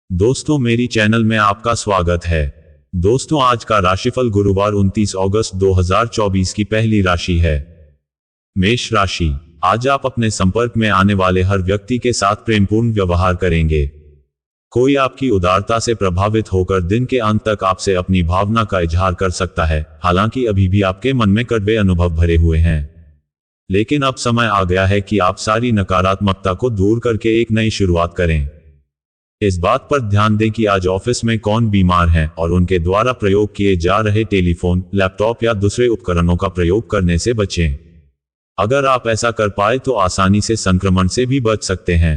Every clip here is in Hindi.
दोस्तों मेरी चैनल में आपका स्वागत है। दोस्तों आज का राशिफल गुरुवार 29 अगस्त 2024 की पहली राशि है मेष राशि। आज आप अपने संपर्क में आने वाले हर व्यक्ति के साथ प्रेमपूर्ण व्यवहार करेंगे। कोई आपकी उदारता से प्रभावित होकर दिन के अंत तक आपसे अपनी भावना का इजहार कर सकता है। हालांकि अभी भी आपके मन में कड़वे अनुभव भरे हुए हैं, लेकिन अब समय आ गया है कि आप सारी नकारात्मकता को दूर करके एक नई शुरुआत करें। इस बात पर ध्यान दें कि आज ऑफिस में कौन बीमार हैं और उनके द्वारा प्रयोग किए जा रहे टेलीफोन, लैपटॉप या दूसरे उपकरणों का प्रयोग करने से बचें। अगर आप ऐसा कर पाए तो आसानी से संक्रमण से भी बच सकते हैं।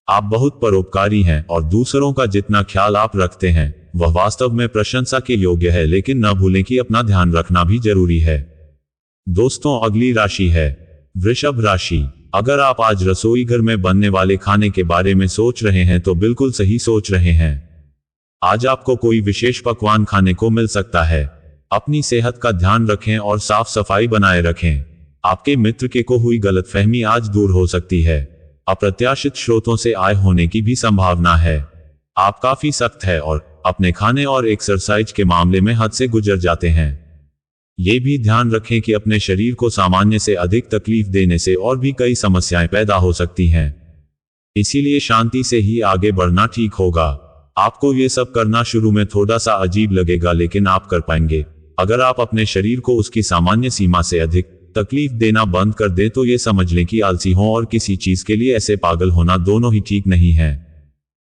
आप बहुत परोपकारी हैं और दूसरों का जितना ख्याल आप रखते हैं वह वास्तव में प्रशंसा के योग्य है, लेकिन न भूलें कि अपना ध्यान रखना भी जरूरी है। दोस्तों अगली राशि है वृषभ राशि। अगर आप आज रसोई घर में बनने वाले खाने के बारे में सोच रहे हैं तो बिल्कुल सही सोच रहे हैं। आज आपको कोई विशेष पकवान खाने को मिल सकता है। अपनी सेहत का ध्यान रखें और साफ सफाई बनाए रखें। आपके मित्र के को हुई गलतफहमी आज दूर हो सकती है। अप्रत्याशित स्रोतों से आय होने की भी संभावना है। आप काफी सख्त है और अपने खाने और एक्सरसाइज के मामले में हद से गुजर जाते हैं। ये भी ध्यान रखें कि अपने शरीर को सामान्य से अधिक तकलीफ देने से और भी कई समस्याएं पैदा हो सकती हैं। इसीलिए शांति से ही आगे बढ़ना ठीक होगा। आपको ये सब करना शुरू में थोड़ा सा अजीब लगेगा, लेकिन आप कर पाएंगे। अगर आप अपने शरीर को उसकी सामान्य सीमा से अधिक तकलीफ देना बंद कर दें तो ये समझ लें कि आलसी हो और किसी चीज के लिए ऐसे पागल होना दोनों ही ठीक नहीं है।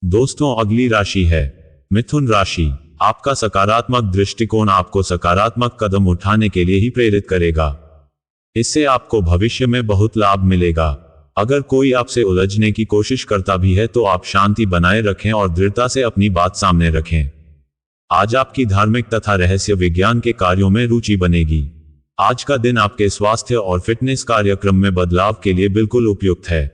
दोस्तों अगली राशि है मिथुन राशि। आपका सकारात्मक दृष्टिकोण आपको सकारात्मक कदम उठाने के लिए ही प्रेरित करेगा। इससे आपको भविष्य में बहुत लाभ मिलेगा। अगर कोई आपसे उलझने की कोशिश करता भी है तो आप शांति बनाए रखें और दृढ़ता से अपनी बात सामने रखें। आज आपकी धार्मिक तथा रहस्य विज्ञान के कार्यों में रुचि बनेगी। आज का दिन आपके स्वास्थ्य और फिटनेस कार्यक्रम में बदलाव के लिए बिल्कुल उपयुक्त है।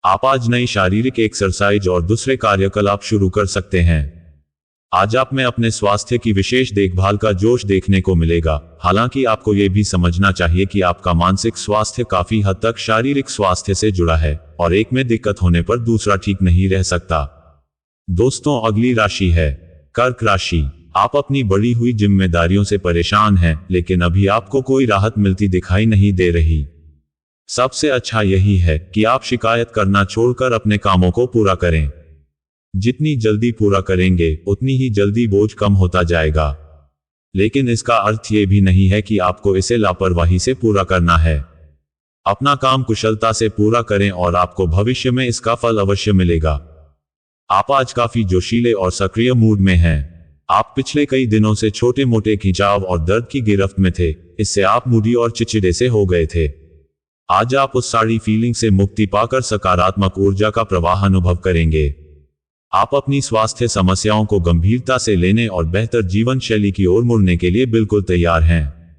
आप आज नई शारीरिक एक्सरसाइज और दूसरे कार्यकलाप शुरू कर सकते हैं। आज आप में अपने स्वास्थ्य की विशेष देखभाल का जोश देखने को मिलेगा। हालांकि आपको यह भी समझना चाहिए कि आपका मानसिक स्वास्थ्य काफी हद तक शारीरिक स्वास्थ्य से जुड़ा है और एक में दिक्कत होने पर दूसरा ठीक नहीं रह सकता। दोस्तों अगली राशि है कर्क राशि। आप अपनी बढ़ी हुई जिम्मेदारियों से परेशान हैं, लेकिन अभी आपको कोई राहत मिलती दिखाई नहीं दे रही। सबसे अच्छा यही है कि आप शिकायत करना छोड़कर अपने कामों को पूरा करें। जितनी जल्दी पूरा करेंगे उतनी ही जल्दी बोझ कम होता जाएगा। लेकिन इसका अर्थ ये भी नहीं है कि आपको इसे लापरवाही से पूरा करना है। अपना काम कुशलता से पूरा करें और आपको भविष्य में इसका फल अवश्य मिलेगा। आप आज काफी जोशीले और सक्रिय मूड में हैं। आप पिछले कई दिनों से छोटे मोटे खिंचाव और दर्द की गिरफ्त में थे। इससे आप मूडी और चिड़चिड़े से हो गए थे। आज आप उस सारी फीलिंग से मुक्ति पाकर सकारात्मक ऊर्जा का प्रवाह अनुभव करेंगे। आप अपनी स्वास्थ्य समस्याओं को गंभीरता से लेने और बेहतर जीवन शैली की ओर मुड़ने के लिए बिल्कुल तैयार हैं।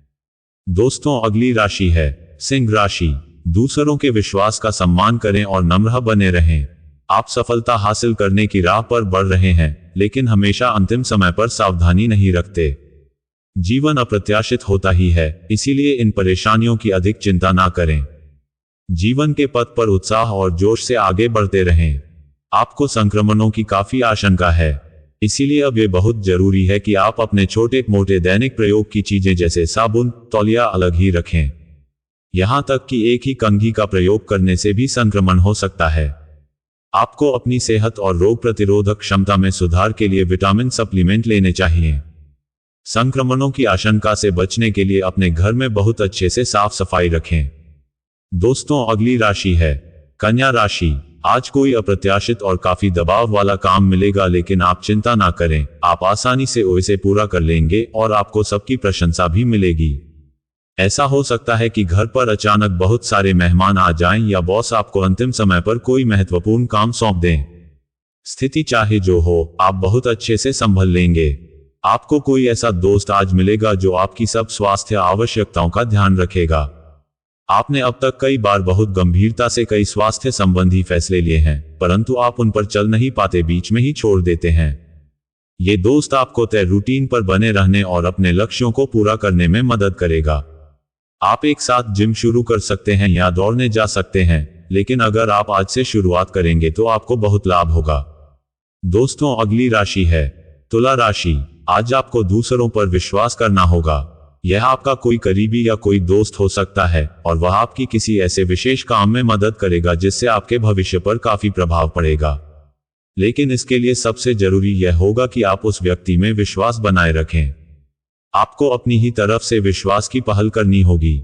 दोस्तों अगली राशि है सिंह राशि। दूसरों के विश्वास का सम्मान करें और नम्र बने रहें। आप सफलता हासिल करने की राह पर बढ़ रहे हैं, लेकिन हमेशा अंतिम समय पर सावधानी नहीं रखते। जीवन अप्रत्याशित होता ही है, इसीलिए इन परेशानियों की अधिक चिंता ना करें। जीवन के पथ पर उत्साह और जोश से आगे बढ़ते रहें। आपको संक्रमणों की काफी आशंका है, इसीलिए अब यह बहुत जरूरी है कि आप अपने छोटे मोटे दैनिक प्रयोग की चीजें जैसे साबुन, तौलिया अलग ही रखें। यहां तक कि एक ही कंघी का प्रयोग करने से भी संक्रमण हो सकता है। आपको अपनी सेहत और रोग प्रतिरोधक क्षमता में सुधार के लिए विटामिन सप्लीमेंट लेने चाहिए। संक्रमणों की आशंका से बचने के लिए अपने घर में बहुत अच्छे से साफ सफाई रखें। दोस्तों अगली राशि है कन्या राशि। आज कोई अप्रत्याशित और काफी दबाव वाला काम मिलेगा, लेकिन आप चिंता ना करें। आप आसानी से इसे पूरा कर लेंगे और आपको सबकी प्रशंसा भी मिलेगी। ऐसा हो सकता है कि घर पर अचानक बहुत सारे मेहमान आ जाएं या बॉस आपको अंतिम समय पर कोई महत्वपूर्ण काम सौंप दें। स्थिति चाहे जो हो, आप बहुत अच्छे से संभल लेंगे। आपको कोई ऐसा दोस्त आज मिलेगा जो आपकी सब स्वास्थ्य आवश्यकताओं का ध्यान रखेगा। आपने अब तक कई बार बहुत गंभीरता से कई स्वास्थ्य संबंधी फैसले लिए हैं, परंतु आप उन पर चल नहीं पाते, बीच में ही छोड़ देते हैं। ये दोस्त आपको तय रूटीन पर बने रहने और अपने लक्ष्यों को पूरा करने में मदद करेगा। आप एक साथ जिम शुरू कर सकते हैं या दौड़ने जा सकते हैं, लेकिन अगर आप आज से शुरुआत करेंगे तो आपको बहुत लाभ होगा। दोस्तों अगली राशि है तुला राशि। आज आपको दूसरों पर विश्वास करना होगा। यह आपका कोई करीबी या कोई दोस्त हो सकता है और वह आपकी किसी ऐसे विशेष काम में मदद करेगा जिससे आपके भविष्य पर काफी प्रभाव पड़ेगा। लेकिन इसके लिए सबसे जरूरी यह होगा कि आप उस व्यक्ति में विश्वास बनाए रखें। आपको अपनी ही तरफ से विश्वास की पहल करनी होगी।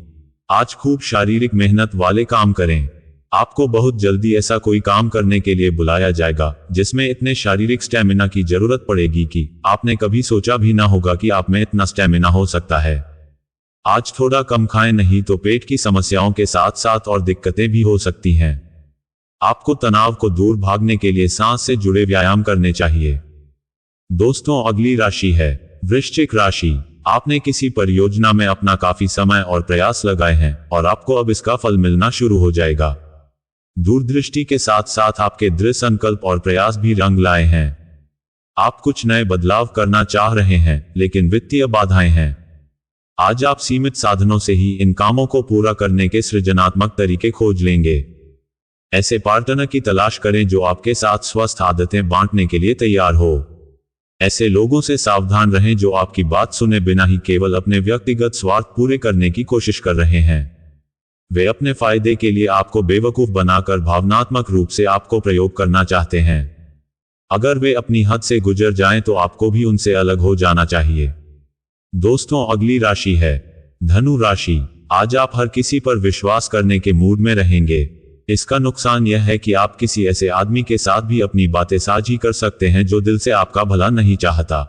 आज खूब शारीरिक मेहनत वाले काम करें। आपको बहुत जल्दी ऐसा कोई काम करने के लिए बुलाया जाएगा जिसमें इतने शारीरिक स्टैमिना की जरूरत पड़ेगी कि आपने कभी सोचा भी ना होगा कि आप में इतना स्टैमिना हो सकता है। आज थोड़ा कम खाएं, नहीं तो पेट की समस्याओं के साथ साथ और दिक्कतें भी हो सकती हैं। आपको तनाव को दूर भागने के लिए सांस से जुड़े व्यायाम करने चाहिए। दोस्तों अगली राशि है वृश्चिक राशि। आपने किसी परियोजना में अपना काफी समय और प्रयास लगाए हैं और आपको अब इसका फल मिलना शुरू हो जाएगा। दूरदृष्टि के साथ साथ आपके दृढ़ संकल्प और प्रयास भी रंग लाए हैं। आप कुछ नए बदलाव करना चाह रहे हैं, लेकिन वित्तीय बाधाएं हैं। आज आप सीमित साधनों से ही इन कामों को पूरा करने के सृजनात्मक तरीके खोज लेंगे। ऐसे पार्टनर की तलाश करें जो आपके साथ स्वस्थ आदतें बांटने के लिए तैयार हो। ऐसे लोगों से सावधान रहें जो आपकी बात सुने बिना ही केवल अपने व्यक्तिगत स्वार्थ पूरे करने की कोशिश कर रहे हैं। वे अपने फायदे के लिए आपको बेवकूफ बनाकर भावनात्मक रूप से आपको प्रयोग करना चाहते हैं। अगर वे अपनी हद से गुजर जाएं तो आपको भी उनसे अलग हो जाना चाहिए। दोस्तों अगली राशि है धनु राशि। आज आप हर किसी पर विश्वास करने के मूड में रहेंगे। इसका नुकसान यह है कि आप किसी ऐसे आदमी के साथ भी अपनी बातें साझी कर सकते हैं जो दिल से आपका भला नहीं चाहता।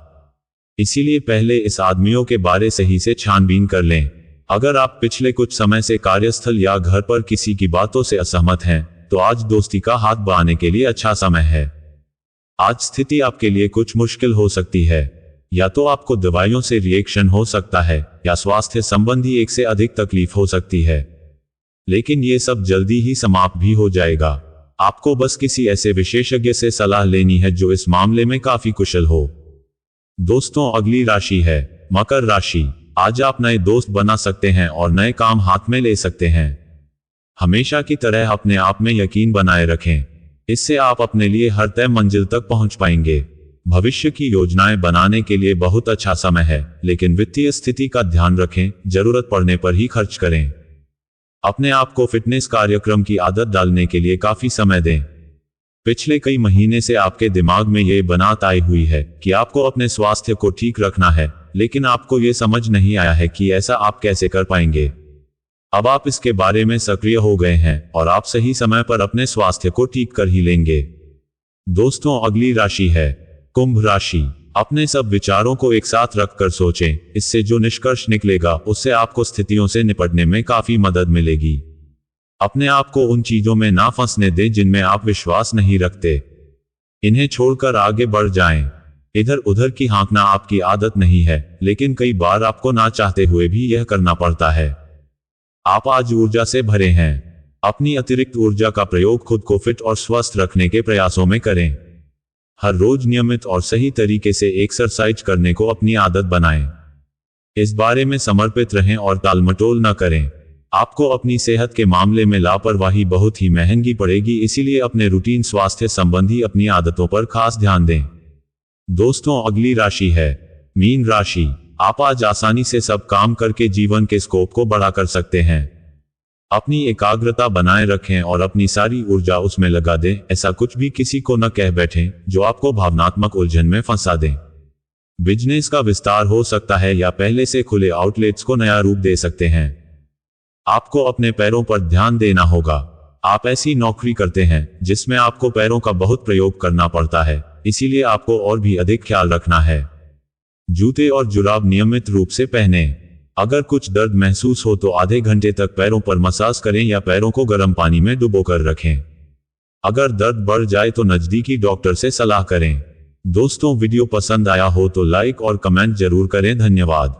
इसीलिए पहले इस आदमियों के बारे सही से छानबीन कर लें। अगर आप पिछले कुछ समय से कार्यस्थल या घर पर किसी की बातों से असहमत हैं, तो आज दोस्ती का हाथ बढ़ाने के लिए अच्छा समय है। आज स्थिति आपके लिए कुछ मुश्किल हो सकती है। या तो आपको दवाइयों से रिएक्शन हो सकता है या स्वास्थ्य संबंधी एक से अधिक तकलीफ हो सकती है। लेकिन ये सब जल्दी ही समाप्त भी हो जाएगा। आपको बस किसी ऐसे विशेषज्ञ से सलाह लेनी है जो इस मामले में काफी कुशल हो। दोस्तों अगली राशि है मकर राशि। आज आप नए दोस्त बना सकते हैं और नए काम हाथ में ले सकते हैं। हमेशा की तरह अपने आप में यकीन बनाए रखें। इससे आप अपने लिए हर तय मंजिल तक पहुंच पाएंगे। भविष्य की योजनाएं बनाने के लिए बहुत अच्छा समय है, लेकिन वित्तीय स्थिति का ध्यान रखें। जरूरत पड़ने पर ही खर्च करें। अपने आप को फिटनेस कार्यक्रम की आदत डालने के लिए काफी समय दें। पिछले कई महीने से आपके दिमाग में ये बात आई हुई है कि आपको अपने स्वास्थ्य को ठीक रखना है, लेकिन आपको ये समझ नहीं आया है कि ऐसा आप कैसे कर पाएंगे। अब आप इसके बारे में सक्रिय हो गए हैं और आप सही समय पर अपने स्वास्थ्य को ठीक कर ही लेंगे। दोस्तों अगली राशि है कुंभ राशि। अपने सब विचारों को एक साथ रखकर सोचें। इससे जो निष्कर्ष निकलेगा उससे आपको स्थितियों से निपटने में काफी मदद मिलेगी। अपने आप को उन चीजों में ना फंसने दें जिनमें आप विश्वास नहीं रखते। इन्हें छोड़कर आगे बढ़ जाएं। इधर उधर की हाँकना आपकी आदत नहीं है, लेकिन कई बार आपको ना चाहते हुए भी यह करना पड़ता है। आप आज ऊर्जा से भरे हैं। अपनी अतिरिक्त ऊर्जा का प्रयोग खुद को फिट और स्वस्थ रखने के प्रयासों में करें। हर रोज नियमित और सही तरीके से एक्सरसाइज करने को अपनी आदत बनाएं। इस बारे में समर्पित रहें और टालमटोल न करें। आपको अपनी सेहत के मामले में लापरवाही बहुत ही महंगी पड़ेगी, इसीलिए अपने रूटीन स्वास्थ्य संबंधी अपनी आदतों पर खास ध्यान दें। दोस्तों अगली राशि है मीन राशि। आप आज आसानी से सब काम करके जीवन के स्कोप को बढ़ा कर सकते हैं। अपनी एकाग्रता बनाए रखें और अपनी सारी ऊर्जा उसमें लगा दें। ऐसा कुछ भी किसी को न कह बैठें जो आपको भावनात्मक उलझन में फंसा दें। बिजनेस का विस्तार हो सकता है या पहले से खुले आउटलेट्स को नया रूप दे सकते हैं। आपको अपने पैरों पर ध्यान देना होगा। आप ऐसी नौकरी करते हैं जिसमें आपको पैरों का बहुत प्रयोग करना पड़ता है, इसीलिए आपको और भी अधिक ख्याल रखना है। जूते और जुराब नियमित रूप से पहनें। अगर कुछ दर्द महसूस हो तो आधे घंटे तक पैरों पर मसाज करें या पैरों को गर्म पानी में डुबोकर रखें। अगर दर्द बढ़ जाए तो नजदीकी डॉक्टर से सलाह करें। दोस्तों वीडियो पसंद आया हो तो लाइक और कमेंट जरूर करें। धन्यवाद।